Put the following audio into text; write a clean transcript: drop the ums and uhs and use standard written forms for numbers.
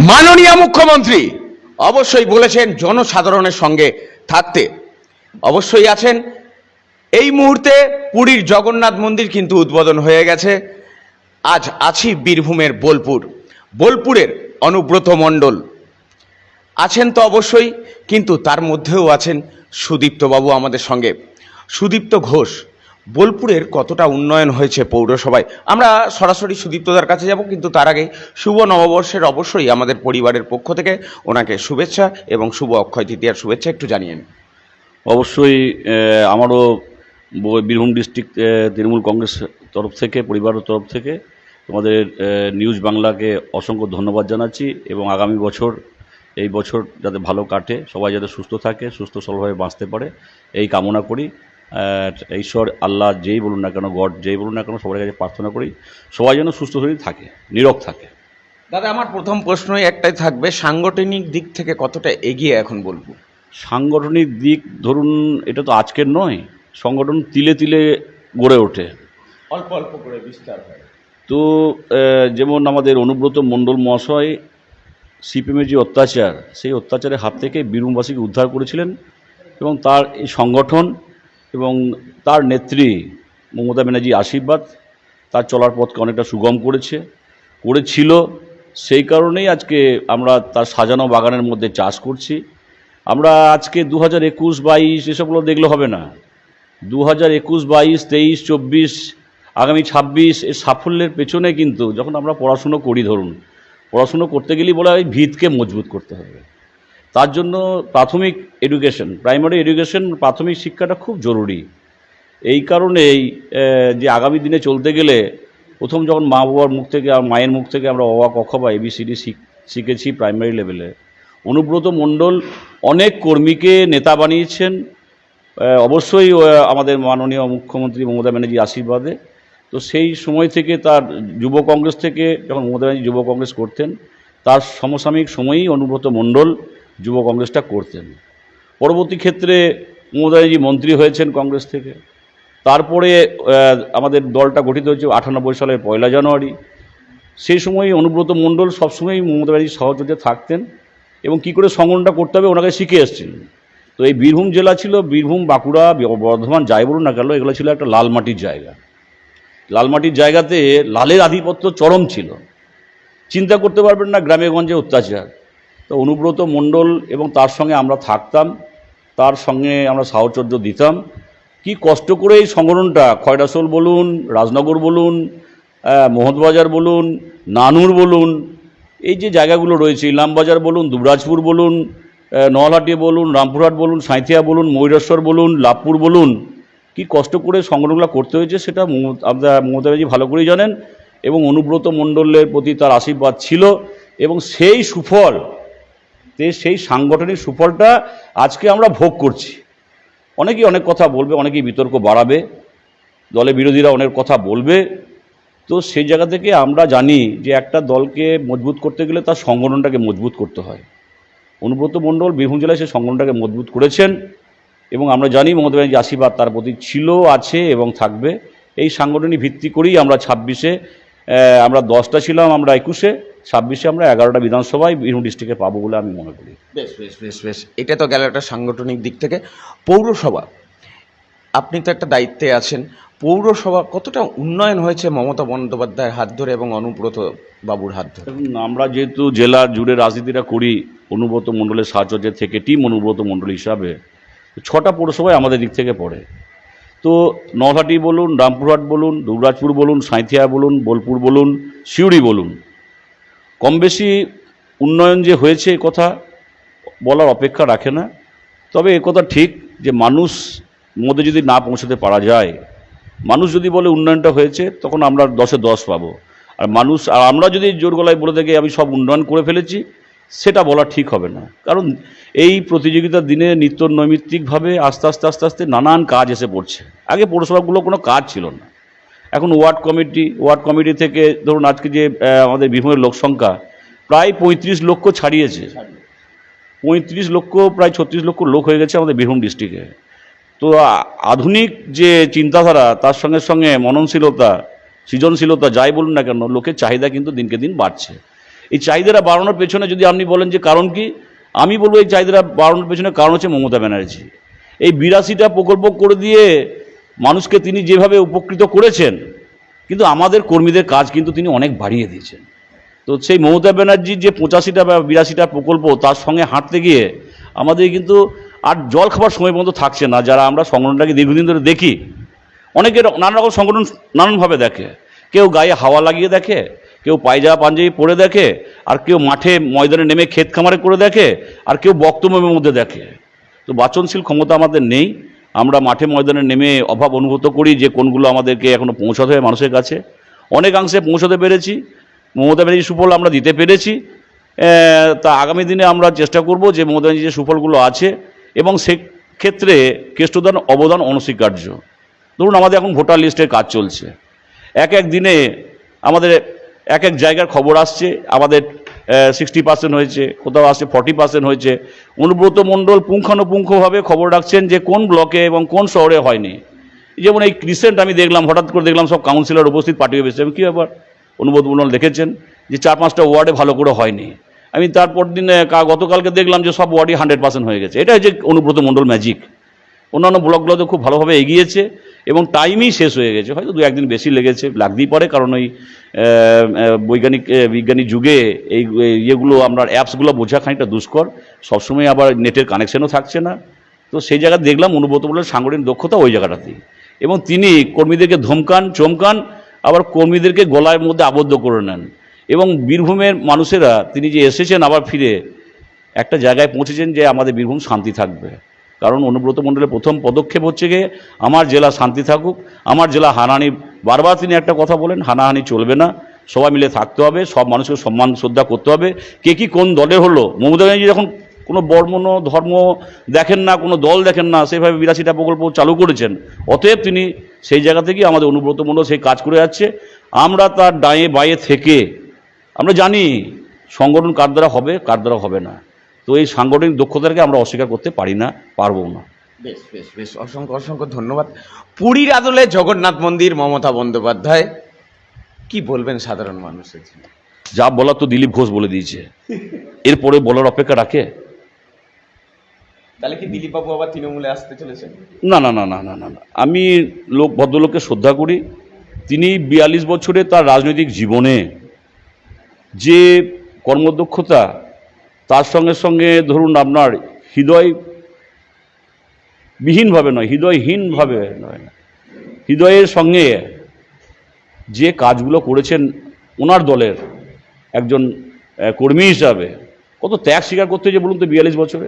মাননীয় মুখ্যমন্ত্রী অবশ্যই বলেছেন জনসাধারণের সঙ্গে থাকতে। অবশ্যই আছেন। এই মুহূর্তে পুরীর জগন্নাথ মন্দির কিন্তু উদ্বোধন হয়ে গেছে। আজ আছি বীরভূমের বোলপুরের অনুব্রত মণ্ডল আছেন তো অবশ্যই, কিন্তু তার মধ্যেও আছেন সুদীপ্তবাবু আমাদের সঙ্গে। সুদীপ্ত ঘোষ, বোলপুরের কতটা উন্নয়ন হয়েছে পৌরসভায়, আমরা সরাসরি সুদীপ্তদার কাছে যাব, কিন্তু তার আগে শুভ নববর্ষের অবশ্যই আমাদের পরিবারের পক্ষ থেকে ওনাকে শুভেচ্ছা এবং শুভ অক্ষয় তৃতীয়ার শুভেচ্ছা একটু জানিয়ে নিন। অবশ্যই আমারও বীরভূম ডিস্ট্রিক্ট তৃণমূল কংগ্রেস তরফ থেকে, পরিবারের তরফ থেকে তোমাদের নিউজ বাংলাকে অসংখ্য ধন্যবাদ জানাচ্ছি এবং আগামী বছর, এই বছর যাতে ভালো কাটে, সবাই যাতে সুস্থ থাকে, সুস্থ সবলভাবে বাঁচতে পারে এই কামনা করি। ঈশ্বর আল্লাহ যেই বলুন না কেন, গড যেই বলুন না কেন, সবার কাছে প্রার্থনা করি সবাই যেন সুস্থ শরীর থাকে, নীরোগ থাকে। দাদা, আমার প্রথম প্রশ্নই একটাই থাকবে, সাংগঠনিক দিক থেকে কতটা এগিয়ে এখন বলবো? সাংগঠনিক দিক ধরুন, এটা তো আজকের নয়, সংগঠন তিলে তিলে গড়ে ওঠে, অল্প অল্প করে বিস্তার হয়। তো যেমন আমাদের অনুব্রত মণ্ডল মহাশয় সিপিএমের যে অত্যাচার, সেই অত্যাচারের হাত থেকে বীরভূমবাসীকে উদ্ধার করেছিলেন এবং তার এই সংগঠন এবং তার নেত্রী মমতা ব্যানার্জি আশীর্বাদ তার চলার পথকে অনেকটা সুগম করেছিল। সেই কারণেই আজকে আমরা তার সাজানো বাগানের মধ্যে চাষ করছি। আমরা আজকে 2021-22 এসবগুলো দেখলে হবে না। 2021, 22, 23, 24, আগামী 26 এর সাফল্যের পেছনে কিন্তু যখন আমরা পড়াশুনো করি, ধরুন পড়াশুনো করতে গেলেই বলা হয় ভিতকে মজবুত করতে হবে। তার জন্য প্রাথমিক এডুকেশন, প্রাইমারি এডুকেশন, প্রাথমিক শিক্ষাটা খুব জরুরি। এই কারণেই যে আগামী দিনে চলতে গেলে প্রথম যখন মা বাবার মুখ থেকে আর মায়ের মুখ থেকে আমরা অ আ ক খ বা ABCD শিখেছি প্রাইমারি লেভেলে, অনুব্রত মণ্ডল অনেক কর্মীকে নেতা বানিয়েছেন, অবশ্যই আমাদের মাননীয় মুখ্যমন্ত্রী মমতা ব্যানার্জি আশীর্বাদে। তো সেই সময় থেকে তার যুব কংগ্রেস থেকে, যখন মমতা ব্যানার্জি যুব কংগ্রেস করতেন, তার সমসাময়িক সময়েই অনুব্রত মণ্ডল যুব কংগ্রেসটা করতেন। পরবর্তী ক্ষেত্রে মমতা ব্যানার্জি মন্ত্রী হয়েছেন কংগ্রেস থেকে। তারপরে আমাদের দলটা গঠিত হয়েছে 98 সালের 1 জানুয়ারি। সেই সময় অনুব্রত মণ্ডল সবসময়ই মমতা ব্যানার্জির সহযোগিতা থাকতেন এবং কী করে সংগঠনটা করতে হবে ওনাকে শিখে এসেছিলেন। তো এই বীরভূম জেলা ছিল, বীরভূম, বাঁকুড়া, বর্ধমান যাই বলুন না কেন, এগুলো ছিল একটা লাল মাটির জায়গা। লাল মাটির জায়গাতে লালের আধিপত্য চরম ছিল। চিন্তা করতে পারবেন না গ্রামে গঞ্জে অত্যাচার। তো অনুব্রত মণ্ডল এবং তার সঙ্গে আমরা থাকতাম, তার সঙ্গে আমরা সাহচর্য দিতাম। কি কষ্ট করে এই সংগঠনটা, খয়রাসোল বলুন, রাজনগর বলুন, মোহনবাজার বলুন, নানুর বলুন, এই যে জায়গাগুলো রয়েছে, ইলামবাজার বলুন, দুবরাজপুর বলুন, নলহাটি বলুন, রামপুরহাট বলুন, সাঁইথিয়া বলুন, ময়ূরেশ্বর বলুন, লাভপুর বলুন, কি কষ্ট করে সংগঠনগুলো করতে হয়েছে সেটা আপনারা মমতা ব্যানার্জি ভালো করেই জানেন এবং অনুব্রত মণ্ডলের প্রতি তার আশীর্বাদ ছিল এবং সেই সুফল, সেই সাংগঠনিক সুফলটা আজকে আমরা ভোগ করছি। অনেকেই অনেক কথা বলবে, অনেকেই বিতর্ক বাড়াবে, দলে বিরোধীরা অনেক কথা বলবে। তো সেই জায়গা থেকে আমরা জানি যে একটা দলকে মজবুত করতে গেলে তার সংগঠনটাকে মজবুত করতে হয়। অনুব্রত মণ্ডল বীরভূম জেলায় সেই সংগঠনটাকে মজবুত করেছেন এবং আমরা জানি মমতা ব্যানার্জি আশীর্বাদ তার প্রতি ছিল, আছে এবং থাকবে। এই সাংগঠনিক ভিত্তি করেই আমরা 26-এ, আমরা 10টা ছিলাম, আমরা 21-এ, 26-এ আমরা 11টা বিধানসভায় বীরভূম ডিস্ট্রিক্টে পাবো বলে আমি মনে করি। বেশ, এটা তো গেল একটা সাংগঠনিক দিক থেকে। পৌরসভা, আপনি তো একটা দায়িত্বে আছেন, পৌরসভা কতটা উন্নয়ন হয়েছে মমতা বন্দ্যোপাধ্যায়ের হাত ধরে এবং অনুব্রত বাবুর হাত ধরে? আমরা যেহেতু জেলা জুড়ে রাজনীতিটা করি অনুব্রত মণ্ডলের সাহচর্য থেকে, টিম অনুব্রত মণ্ডল হিসাবে 6টা পৌরসভায় আমাদের দিক থেকে পড়ে। তো নলহাটি বলুন, রামপুরহাট বলুন, দুবরাজপুর বলুন, সাঁইথিয়া বলুন, বোলপুর বলুন, সিউড়ি বলুন, কম বেশি উন্নয়ন যে হয়েছে এ কথা বলার অপেক্ষা রাখে না। তবে এ কথা ঠিক যে মানুষ মধ্যে যদি না পৌঁছাতে পারা যায়, মানুষ যদি বলে উন্নয়নটা হয়েছে, তখন আমরা 10-এ 10 পাবো। আর আমরা যদি জোর গলায় বলে থাকি আমি সব উন্নয়ন করে ফেলেছি, সেটা বলা ঠিক হবে না। কারণ এই প্রতিযোগিতার দিনে নিত্য নৈমিত্তিকভাবে আস্তে আস্তে নানান কাজ এসে পড়ছে। আগে পৌরসভাগুলো কোনো কাজ ছিল না, এখন ওয়ার্ড কমিটি থেকে ধরুন আজকে যে আমাদের বীরভূমের লোকসংখ্যা প্রায় 35 লক্ষ ছাড়িয়েছে, 35 লক্ষ, প্রায় 36 লক্ষ লোক হয়ে গেছে আমাদের বীরভূম ডিস্ট্রিক্টে। তো আধুনিক যে চিন্তাধারা, তার সঙ্গে সঙ্গে মননশীলতা, সৃজনশীলতা যাই বলুন না কেন, লোকের চাহিদা কিন্তু দিনকে দিন বাড়ছে। এই চাহিদাটা বাড়ানোর পেছনে যদি আপনি বলেন যে কারণ কি, আমি বলবো এই চাহিদাটা বাড়ানোর পেছনে কারণ হচ্ছে মমতা ব্যানার্জি। এই 82টা প্রকল্প করে দিয়ে মানুষকে তিনি যেভাবে উপকৃত করেছেন, কিন্তু আমাদের কর্মীদের কাজ কিন্তু তিনি অনেক বাড়িয়ে দিয়েছেন। তো সেই মমতা ব্যানার্জির যে 85টা বা 82টা প্রকল্প, তার সঙ্গে হাঁটতে গিয়ে আমাদের কিন্তু আর জল খাবার সময় পর্যন্ত থাকছে না। যারা আমরা সংগঠনটাকে দীর্ঘদিন ধরে দেখি, অনেকের নানা রকম সংগঠন নানানভাবে দেখে, কেউ গায়ে হাওয়া লাগিয়ে দেখে, কেউ পায়জামা পাঞ্জাবি পরে দেখে, আর কেউ মাঠে ময়দানে নেমে ক্ষেত খামারে করে দেখে, আর কেউ বক্তব্যের মধ্যে দেখে। তো বাচনশীল ক্ষমতা আমাদের নেই। আমরা মাঠে ময়দানে নেমে অভাব অনুভূত করি যে কোনগুলো আমাদেরকে এখনও পৌঁছাতে হবে মানুষের কাছে। অনেকাংশে পৌঁছাতে পেরেছি, মমতা ব্যানার্জির সুফল আমরা দিতে পেরেছি। তা আগামী দিনে আমরা চেষ্টা করব যে মমতা ব্যানার্জির যে সুফলগুলো আছে, এবং সেক্ষেত্রে কেষ্টদান অবদান অনস্বীকার্য। ধরুন আমাদের এখন ভোটার লিস্টের কাজ চলছে, এক এক দিনে আমাদের এক এক জায়গার খবর আসছে, আমাদের 60% হয়েছে, কোথাও আসছে 40% হয়েছে। অনুব্রত মণ্ডল পুঙ্খানুপুঙ্খভাবে খবর রাখছেন যে কোন ব্লকে এবং কোন শহরে হয়নি। যেমন এই রিসেন্ট আমি দেখলাম, হঠাৎ করে দেখলাম সব কাউন্সিলর উপস্থিত পার্টি অফিসে। আমি কী ব্যাপার, অনুব্রত মণ্ডল দেখেছেন যে 4-5টা ওয়ার্ডে ভালো করে হয়নি। আমি তারপর দিন গতকালকে দেখলাম যে সব ওয়ার্ডই 100% হয়ে গেছে। এটা যে অনুব্রত মণ্ডল ম্যাজিক। অন্যান্য ব্লকগুলোতে খুব ভালোভাবে এগিয়েছে এবং শেষ হয়ে গেছে। হয়তো 2-1 দিন বেশি লেগেছে, লাগতেই পারে, কারণ ওই বিজ্ঞানী যুগে এই ইয়েগুলো আমরা অ্যাপসগুলো বোঝা খানিকটা দুষ্কর, সবসময় আবার নেটের কানেকশনও থাকছে না। তো সেই জায়গায় দেখলাম অনুব্রত মণ্ডলের সাংগঠনিক দক্ষতা ওই জায়গাটাতেই, এবং তিনি কর্মীদেরকে ধমকান চমকান, আবার কর্মীদেরকে গলার মধ্যে আবদ্ধ করে নেন। এবং বীরভূমের মানুষেরা তিনি যে এসেছেন আবার ফিরে একটা জায়গায় পৌঁছেছেন যে আমাদের বীরভূম শান্তি থাকবে। কারণ অনুব্রত মণ্ডলের প্রথম পদক্ষেপ হচ্ছে গিয়ে আমার জেলা শান্তি থাকুক, আমার জেলা হানাহানি, বারবার তিনি একটা কথা বলেন, হানাহানি চলবে না, সবাই মিলে থাকতে হবে, সব মানুষকে সম্মান শ্রদ্ধা করতে হবে। কে কি কোন দলের হলো, মমতা ব্যানার্জি যখন কোনো বর্ণ ধর্ম দেখেন না, কোনো দল দেখেন না, সেভাবে 82টা প্রকল্প চালু করেছেন। অতএব তিনি সেই জায়গা থেকেই আমাদের অনুব্রত মণ্ডল সেই কাজ করে যাচ্ছে। আমরা তার ডায়ে বায়ে থেকে আমরা জানি সংগঠন কার দ্বারা হবে, কার দ্বারা হবে না। তো এই সাংগঠনিক দক্ষতাকে আমরা অস্বীকার করতে পারি না, পারবো না। বেশ বেশ বেশ, অসংখ্য অসংখ্য ধন্যবাদ। পুরীর আদলে জগন্নাথ মন্দির, মমতা বন্দ্যোপাধ্যায়, কি বলবেন সাধারণ মানুষের জন্য? যা বলার তো দিলীপ ঘোষ বলে দিয়েছে, এরপরে বলার অপেক্ষা রাখে? তাহলে কি দিলীপ বাবু আবার তৃণমূলে আসতে চলেছেন? না না না না না না না, আমি ভদ্রলোককে শ্রদ্ধা করি। তিনি 42 বছরে তার রাজনৈতিক জীবনে যে কর্মদক্ষতা, তার সঙ্গে সঙ্গে ধরুন আপনার হৃদয়ের সঙ্গে যে কাজগুলো করেছেন ওনার দলের একজন কর্মী হিসাবে, কত ত্যাগ স্বীকার করতে হয়েছে বলুন তো 42 বছরে।